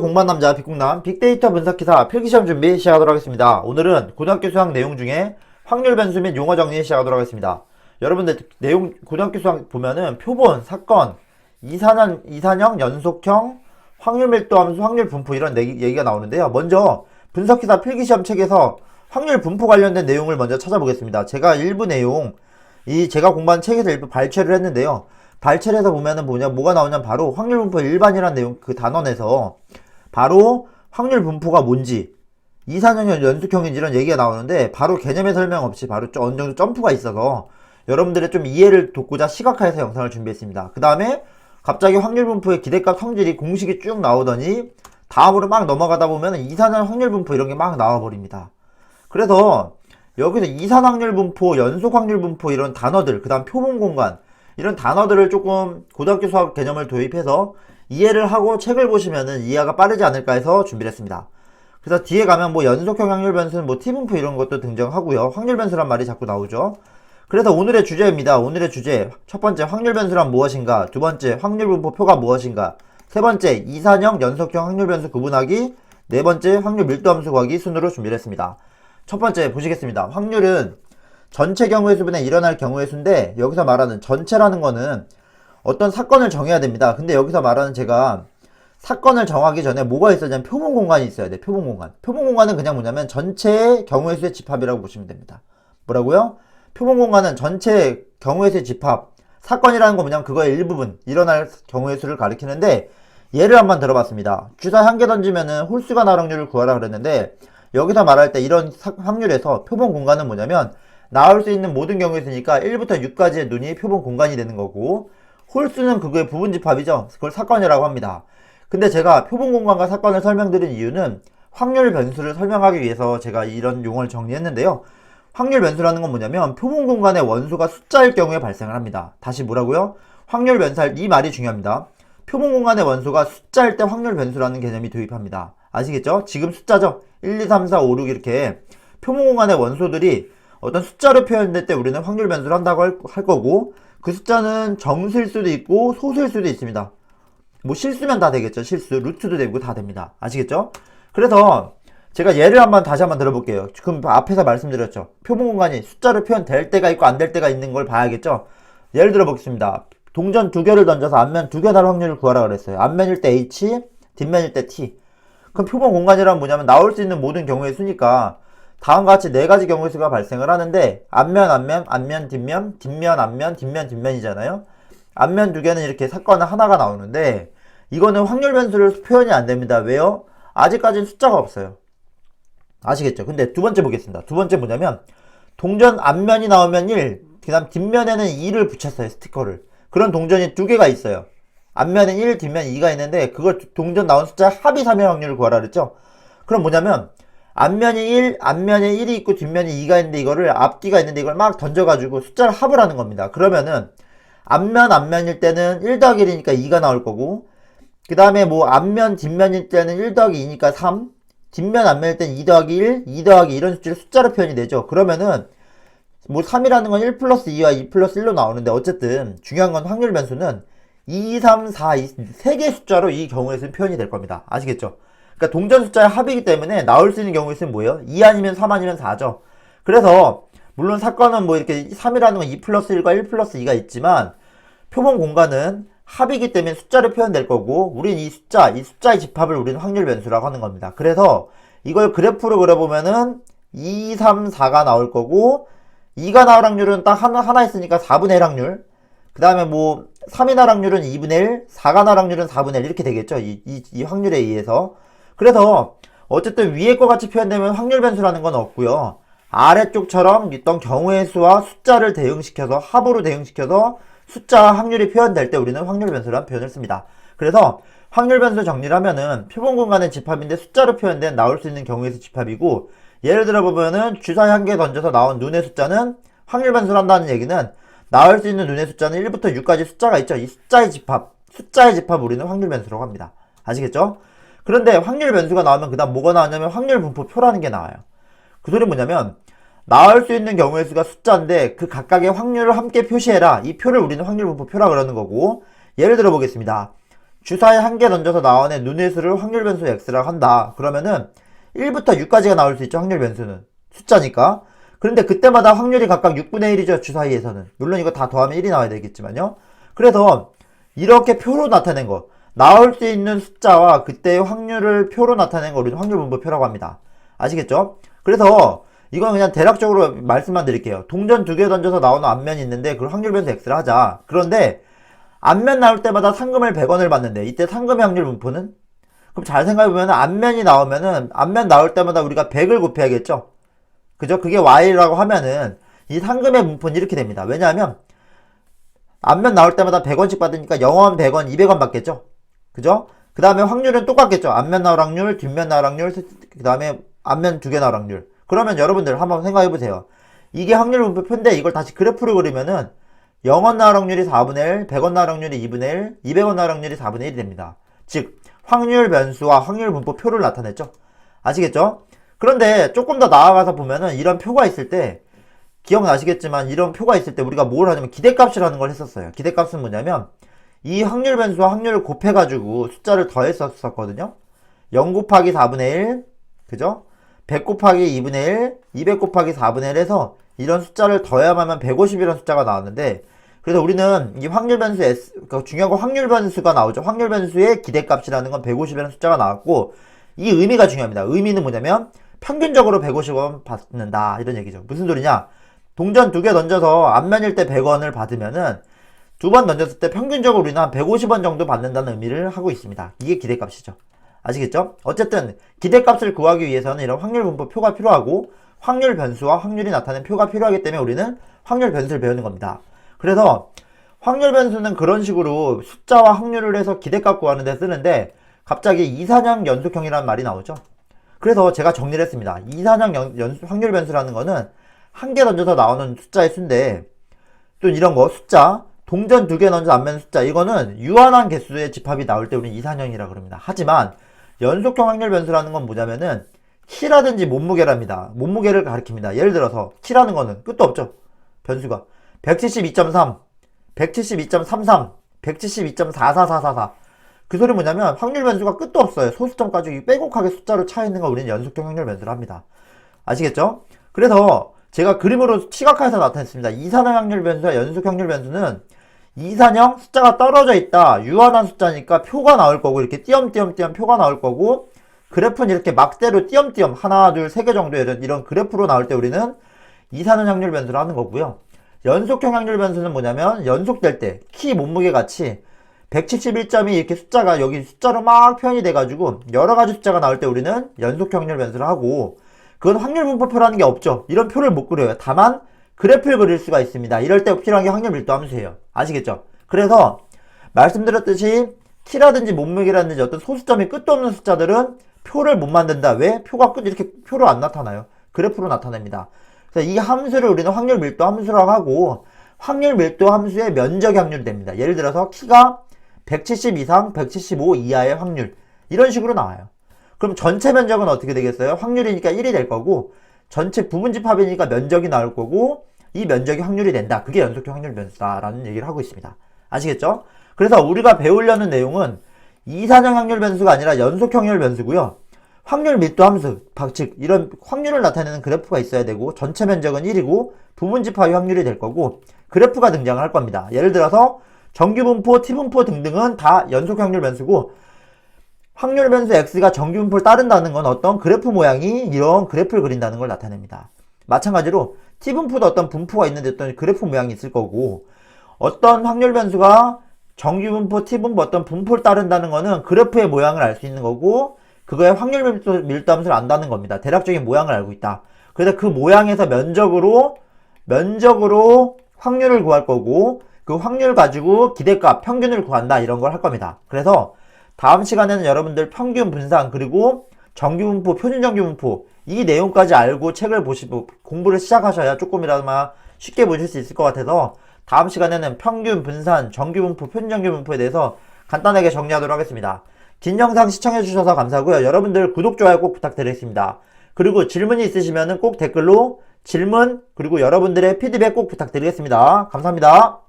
공부한 남자 빅공남 빅데이터 분석기사 필기시험 준비 시작하도록 하겠습니다. 오늘은 고등학교 수학 내용 중에 확률 변수 및 용어 정리 시작하도록 하겠습니다. 여러분들 내용 고등학교 수학 보면은 표본, 사건, 이산형, 연속형, 확률 밀도 함수, 확률 분포 이런 얘기가 나오는데요. 먼저 분석기사 필기시험 책에서 확률 분포 관련된 내용을 먼저 찾아보겠습니다. 제가 일부 내용 제가 공부한 책에서 일부 발췌를 했는데요. 발췌를 해서 보면은 뭐가 나오냐면 바로 확률 분포 일반이라는 내용 그 단원에서 바로 확률 분포가 뭔지 이산형 연속형인지 이런 얘기가 나오는데 바로 개념의 설명 없이 바로 어느 정도 점프가 있어서 여러분들의 좀 이해를 돕고자 시각화해서 영상을 준비했습니다. 그 다음에 갑자기 확률 분포의 기대값 성질이 공식이 쭉 나오더니 다음으로 막 넘어가다 보면 이산형 확률 분포 이런 게 막 나와버립니다. 그래서 여기서 이산 확률 분포, 연속 확률 분포 이런 단어들, 그 다음 표본 공간 이런 단어들을 조금 고등학교 수학 개념을 도입해서 이해를 하고 책을 보시면은 이해가 빠르지 않을까 해서 준비를 했습니다. 그래서 뒤에 가면 뭐 연속형 확률 변수는 뭐 T분포 이런 것도 등장하고요. 확률 변수란 말이 자꾸 나오죠. 그래서 오늘의 주제입니다. 오늘의 주제. 첫 번째, 확률 변수란 무엇인가? 두 번째, 확률 분포 표가 무엇인가? 세 번째, 이산형, 연속형 확률 변수 구분하기. 네 번째, 확률 밀도 함수 구하기 순으로 준비를 했습니다. 첫 번째 보시겠습니다. 확률은 전체 경우의 수분에 일어날 경우의 수인데 여기서 말하는 전체라는 거는 어떤 사건을 정해야 됩니다. 근데 여기서 말하는 제가 사건을 정하기 전에 뭐가 있어야냐면 표본 공간이 있어야 돼. 표본 공간. 표본 공간은 그냥 뭐냐면 전체의 경우의 수의 집합이라고 보시면 됩니다. 뭐라고요? 표본 공간은 전체 경우의 수의 집합. 사건이라는 거 뭐냐면 그거의 일부분, 일어날 경우의 수를 가리키는데 예를 한번 들어봤습니다. 주사 한 개 던지면은 홀수가 나올 확률을 구하라 그랬는데 여기서 말할 때 이런 확률에서 표본 공간은 뭐냐면 나올 수 있는 모든 경우에 있으니까 1부터 6까지의 눈이 표본 공간이 되는 거고 홀수는 그거의 부분 집합이죠. 그걸 사건이라고 합니다. 근데 제가 표본 공간과 사건을 설명드린 이유는 확률 변수를 설명하기 위해서 제가 이런 용어를 정리했는데요. 확률 변수라는 건 뭐냐면 표본 공간의 원소가 숫자일 경우에 발생을 합니다. 다시 뭐라고요? 확률 변수할 이 말이 중요합니다. 표본 공간의 원소가 숫자일 때 확률 변수라는 개념이 도입합니다. 아시겠죠? 지금 숫자죠? 1, 2, 3, 4, 5, 6 이렇게 표본 공간의 원소들이 어떤 숫자로 표현될 때 우리는 확률 변수를 한다고 할 거고 그 숫자는 정수일 수도 있고 소수일 수도 있습니다. 뭐 실수면 다 되겠죠. 실수, 루트도 되고 다 됩니다. 아시겠죠? 그래서 제가 예를 다시 한번 들어볼게요. 지금 앞에서 말씀드렸죠. 표본 공간이 숫자로 표현될 때가 있고 안 될 때가 있는 걸 봐야겠죠. 예를 들어보겠습니다. 동전 두 개를 던져서 앞면 두 개 날 확률을 구하라 그랬어요. 앞면일 때 H, 뒷면일 때 T. 그럼 표본 공간이란 뭐냐면 나올 수 있는 모든 경우의 수니까 다음과 같이 네 가지 경우의 수가 발생을 하는데 앞면, 뒷면, 뒷면, 앞면, 뒷면, 뒷면이잖아요. 앞면 두 개는 이렇게 사건은 하나가 나오는데 이거는 확률 변수를 표현이 안 됩니다. 왜요? 아직까지는 숫자가 없어요. 아시겠죠? 근데 두 번째 보겠습니다. 두 번째 뭐냐면 동전 앞면이 나오면 1, 그 다음 뒷면에는 2를 붙였어요. 스티커를. 그런 동전이 두 개가 있어요. 앞면에 1, 뒷면에 2가 있는데 그걸 동전 나온 숫자 합이 3의 확률을 구하라 그랬죠? 그럼 뭐냐면 앞면이 1, 앞면에 1이 있고 뒷면에 2가 있는데 이거를 앞뒤가 있는데 이걸 막 던져가지고 숫자를 합을 하는 겁니다. 그러면은 앞면일 때는 1 더하기 1이니까 2가 나올 거고 그 다음에 뭐 앞면 뒷면일 때는 1 더하기 2니까 3 뒷면 앞면일 때는 2 더하기 1, 2 더하기 이런 숫자를 숫자로 표현이 되죠. 그러면은 뭐 3이라는 건 1 플러스 2와 2 플러스 1로 나오는데 어쨌든 중요한 건 확률 변수는 2, 3, 4, 3개의 숫자로 이 경우에서는 표현이 될 겁니다. 아시겠죠? 그러니까 동전 숫자의 합이기 때문에 나올 수 있는 경우에 있으면 뭐예요? 2 아니면 3 아니면 4죠. 그래서 물론 사건은 뭐 이렇게 3이라는 건 2 플러스 1과 1 플러스 2가 있지만 표본 공간은 합이기 때문에 숫자로 표현될 거고 우리는 이 숫자의 집합을 우리는 확률 변수라고 하는 겁니다. 그래서 이걸 그래프로 그려보면은 2, 3, 4가 나올 거고 2가 나올 확률은 딱 하나 있으니까 4분의 1 확률 그 다음에 뭐 3이 나올 확률은 2분의 1, 4가 나올 확률은 4분의 1 이렇게 되겠죠. 이 확률에 의해서. 그래서 어쨌든 위에 거 같이 표현되면 확률 변수라는 건 없고요. 아래쪽처럼 있던 경우의 수와 숫자를 대응시켜서 합으로 대응시켜서 숫자 확률이 표현될 때 우리는 확률 변수라는 표현을 씁니다. 그래서 확률 변수 정리를 하면은 표본 공간의 집합인데 숫자로 표현된 나올 수 있는 경우의 수 집합이고 예를 들어 보면은 주사위 한 개 던져서 나온 눈의 숫자는 확률 변수를 한다는 얘기는 나올 수 있는 눈의 숫자는 1부터 6까지 숫자가 있죠. 이 숫자의 집합 우리는 확률 변수라고 합니다. 아시겠죠? 그런데 확률 변수가 나오면 그 다음 뭐가 나오냐면 확률 분포표라는 게 나와요. 그 소리 뭐냐면 나올 수 있는 경우의 수가 숫자인데 그 각각의 확률을 함께 표시해라. 이 표를 우리는 확률 분포표라 그러는 거고 예를 들어 보겠습니다. 주사위 한 개 던져서 나오는 눈의 수를 확률 변수 x라고 한다. 그러면은 1부터 6까지가 나올 수 있죠. 확률 변수는. 숫자니까. 그런데 그때마다 확률이 각각 6분의 1이죠. 주사위에서는. 물론 이거 다 더하면 1이 나와야 되겠지만요. 그래서 이렇게 표로 나타낸 거. 나올 수 있는 숫자와 그때의 확률을 표로 나타낸 거 우리는 확률 분포표라고 합니다. 아시겠죠? 그래서 이건 그냥 대략적으로 말씀만 드릴게요. 동전 2개 던져서 나오는 앞면이 있는데 그걸 확률 변수 x를 하자. 그런데 앞면 나올 때마다 상금을 100원을 받는데 이때 상금의 확률 분포는? 그럼 잘 생각해보면 앞면이 나오면은 앞면 나올 때마다 우리가 100을 곱해야겠죠? 그죠? 그게 y라고 하면은 이 상금의 분포는 이렇게 됩니다. 왜냐하면 앞면 나올 때마다 100원씩 받으니까 0원, 100원, 200원 받겠죠? 그죠? 그 다음에 확률은 똑같겠죠? 앞면 나올 확률, 뒷면 나올 확률, 그 다음에 앞면 2개 나올 확률. 그러면 여러분들 한번 생각해보세요. 이게 확률 분포표인데 이걸 다시 그래프를 그리면은 0원 나올 확률이 4분의 1, 100원 나올 확률이 2분의 1, 200원 나올 확률이 4분의 1이 됩니다. 즉 확률 변수와 확률 분포표를 나타냈죠. 아시겠죠? 그런데 조금 더 나아가서 보면은 이런 표가 있을 때 기억나시겠지만 이런 표가 있을 때 우리가 뭘 하냐면 기대값이라는 걸 했었어요. 기대값은 뭐냐면 이 확률 변수와 확률을 곱해가지고 숫자를 더했었거든요. 0 곱하기 4분의 1, 그죠? 100 곱하기 2분의 1, 200 곱하기 4분의 1 해서 이런 숫자를 더해야만 150이라는 숫자가 나왔는데 그래서 우리는 이 확률 변수 S, 그러니까 중요한 건 확률 변수가 나오죠. 확률 변수의 기대값이라는 건 150이라는 숫자가 나왔고 이 의미가 중요합니다. 의미는 뭐냐면 평균적으로 150원 받는다 이런 얘기죠. 무슨 소리냐? 동전 2개 던져서 앞면일 때 100원을 받으면은 2번 던졌을 때 평균적으로 우리는 한 150원 정도 받는다는 의미를 하고 있습니다. 이게 기대값이죠. 아시겠죠? 어쨌든 기대값을 구하기 위해서는 이런 확률 분포 표가 필요하고 확률 변수와 확률이 나타낸 표가 필요하기 때문에 우리는 확률 변수를 배우는 겁니다. 그래서 확률 변수는 그런 식으로 숫자와 확률을 해서 기대값 구하는 데 쓰는데 갑자기 이산형 연속형이라는 말이 나오죠. 그래서 제가 정리를 했습니다. 이산형 확률 변수라는 거는 한 개 던져서 나오는 숫자의 수인데 또 이런 거 숫자 동전 2개 던져 앞면 숫자 이거는 유한한 개수의 집합이 나올 때 우리는 이산형이라고 그럽니다. 하지만 연속형 확률 변수라는 건 뭐냐면은 키라든지 몸무게랍니다. 몸무게를 가리킵니다. 예를 들어서 키라는 거는 끝도 없죠. 변수가 172.3, 172.33, 172.44444 그 소리 뭐냐면 확률 변수가 끝도 없어요. 소수점까지 빼곡하게 숫자로 차 있는 거 우리는 연속형 확률 변수를 합니다. 아시겠죠? 그래서 제가 그림으로 시각화해서 나타냈습니다. 이산형 확률 변수와 연속 확률 변수는 이산형 숫자가 떨어져 있다. 유한한 숫자니까 표가 나올 거고 이렇게 띄엄띄엄 표가 나올 거고 그래프는 이렇게 막대로 띄엄띄엄 하나 둘 세 개 정도 이런 그래프로 나올 때 우리는 이산형 확률 변수를 하는 거고요. 연속형 확률 변수는 뭐냐면 연속될 때 키 몸무게 같이 171점이 이렇게 숫자가 여기 숫자로 막 표현이 돼가지고 여러가지 숫자가 나올 때 우리는 연속형 확률 변수를 하고 그건 확률 분포표라는 게 없죠. 이런 표를 못 그려요. 다만 그래프를 그릴 수가 있습니다. 이럴 때 필요한 게 확률 밀도 함수예요. 아시겠죠? 그래서 말씀드렸듯이 키라든지 몸무게라든지 어떤 소수점이 끝도 없는 숫자들은 표를 못 만든다. 왜? 표가 이렇게 표로 안 나타나요. 그래프로 나타냅니다. 그래서 이 함수를 우리는 확률 밀도 함수라고 하고 확률 밀도 함수의 면적의 확률이 됩니다. 예를 들어서 키가 170 이상, 175 이하의 확률 이런 식으로 나와요. 그럼 전체 면적은 어떻게 되겠어요? 확률이니까 1이 될 거고 전체 부분집합이니까 면적이 나올 거고 이 면적이 확률이 된다. 그게 연속형 확률 변수다라는 얘기를 하고 있습니다. 아시겠죠? 그래서 우리가 배우려는 내용은 이산형 확률 변수가 아니라 연속형 확률 변수고요. 확률 밀도 함수, 즉 이런 확률을 나타내는 그래프가 있어야 되고 전체 면적은 1이고 부분집합이 확률이 될 거고 그래프가 등장을 할 겁니다. 예를 들어서 정규분포, t분포 등등은 다 연속형 확률 변수고 확률 변수 x가 정규분포를 따른다는 건 어떤 그래프 모양이 이런 그래프를 그린다는 걸 나타냅니다. 마찬가지로 t분포도 어떤 분포가 있는데 어떤 그래프 모양이 있을 거고 어떤 확률 변수가 정규분포, t분포 어떤 분포를 따른다는 거는 그래프의 모양을 알 수 있는 거고 그거의 확률 밀도 함수를 안다는 겁니다. 대략적인 모양을 알고 있다. 그래서 그 모양에서 면적으로 확률을 구할 거고 그 확률 가지고 기대값, 평균을 구한다 이런 걸 할 겁니다. 그래서 다음 시간에는 여러분들 평균 분산 그리고 정규분포, 표준정규분포 이 내용까지 알고 책을 보시고 공부를 시작하셔야 조금이라도 쉽게 보실 수 있을 것 같아서 다음 시간에는 평균 분산, 정규분포, 표준정규분포에 대해서 간단하게 정리하도록 하겠습니다. 긴 영상 시청해주셔서 감사하고요. 여러분들 구독, 좋아요 꼭 부탁드리겠습니다. 그리고 질문이 있으시면 꼭 댓글로 질문 그리고 여러분들의 피드백 꼭 부탁드리겠습니다. 감사합니다.